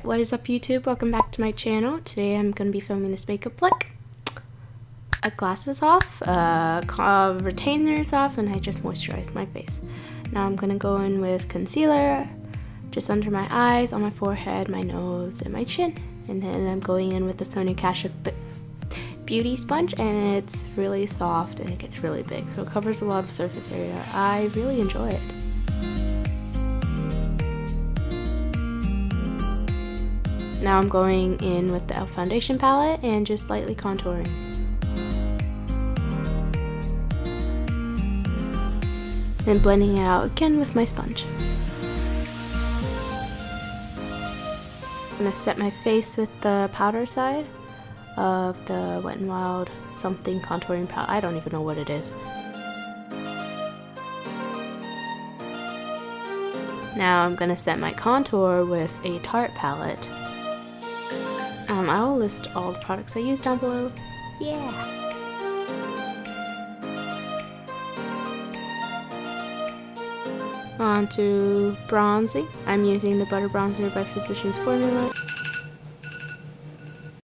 What is up, YouTube? Welcome back to my channel. Today I'm going to be filming this makeup look. Glasses off, retainers off, and I just moisturized my face. Now I'm going to go in with concealer just under my eyes, on my forehead, my nose, and my chin. And then I'm going in with the Sonia Kashuk beauty sponge, and it's really soft and it gets really big, so it covers a lot of surface area. I really enjoy it. Now I'm going in with the e.l.f. foundation palette and just lightly contouring. And blending it out again with my sponge. I'm going to set my face with the powder side of the Wet n Wild something contouring powder. I don't even know what it is. Now I'm going to set my contour with a Tarte palette. I'll list all the products I use down below. Yeah! On to bronzing. I'm using the Butter Bronzer by Physicians Formula.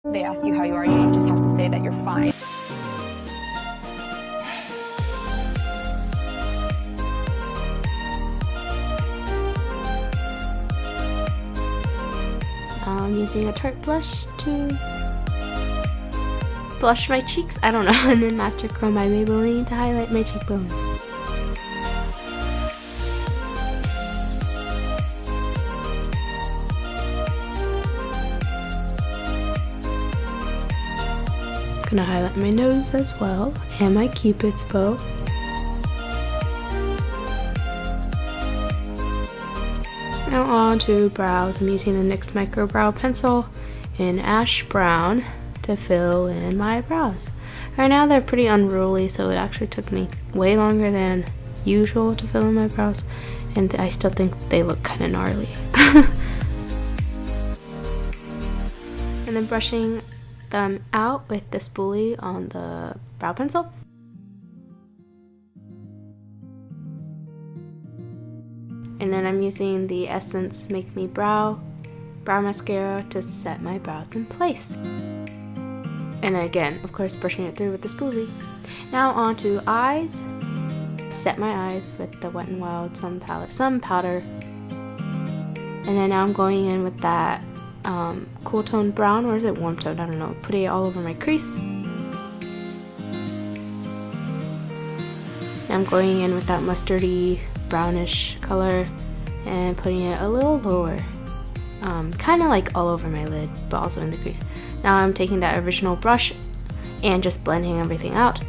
They ask you how you are, you just have to say that you're fine. I'm using a Tarte blush to blush my cheeks, I don't know, and then Master Chrome by Maybelline to highlight my cheekbones. Gonna highlight my nose as well, and my Cupid's bow. Now on to brows. I'm using the NYX Micro Brow Pencil in Ash Brown to fill in my brows. Right now they're pretty unruly, so it actually took me way longer than usual to fill in my brows, and I still think they look kind of gnarly. And then brushing them out with the spoolie on the brow pencil. And then I'm using the Essence Make Me Brow Mascara to set my brows in place. And again, of course, brushing it through with the spoolie. Now on to eyes. Set my eyes with the Wet n Wild Sun Powder. And then now I'm going in with that cool tone brown, or is it warm tone? I don't know. Putting it all over my crease. I'm going in with that mustardy brownish color and putting it a little lower, kind of like all over my lid, but also in the crease. Now I'm taking that original brush and just blending everything out.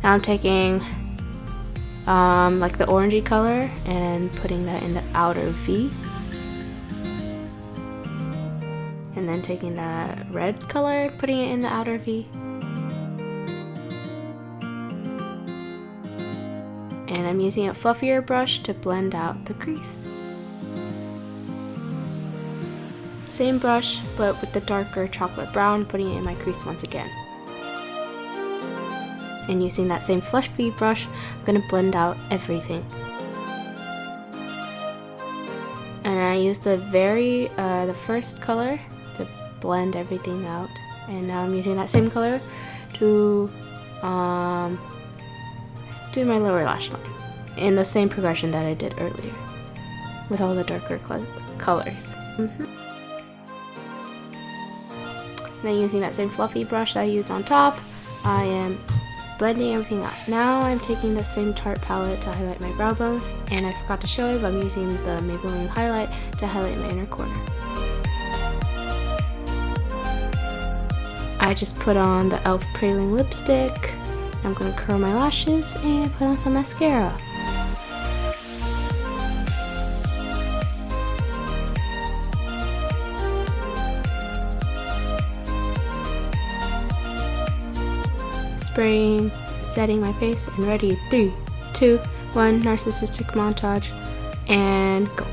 Now I'm taking like the orangey color and putting that in the outer V. And then taking that red color, putting it in the outer V. And I'm using a fluffier brush to blend out the crease. Same brush, but with the darker chocolate brown, putting it in my crease once again. And using that same fluffy brush, I'm going to blend out everything. And I use the first color to blend everything out. And now I'm using that same color to do my lower lash line in the same progression that I did earlier with all the darker colors. And then using that same fluffy brush that I used on top, I am blending everything out. Now I'm taking the same Tarte palette to highlight my brow bone, and I forgot to show it, but I'm using the Maybelline highlight to highlight my inner corner. I just put on the e.l.f. Praline lipstick. I'm going to curl my lashes and put on some mascara. Spraying, setting my face, and ready. 3, 2, 1, narcissistic montage, and go.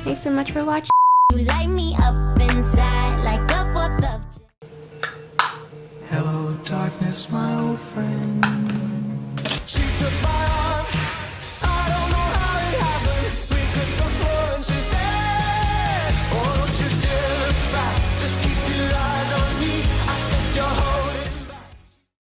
Thanks so much for watching. You light me up inside like a 4th of July. darkness, my old friend.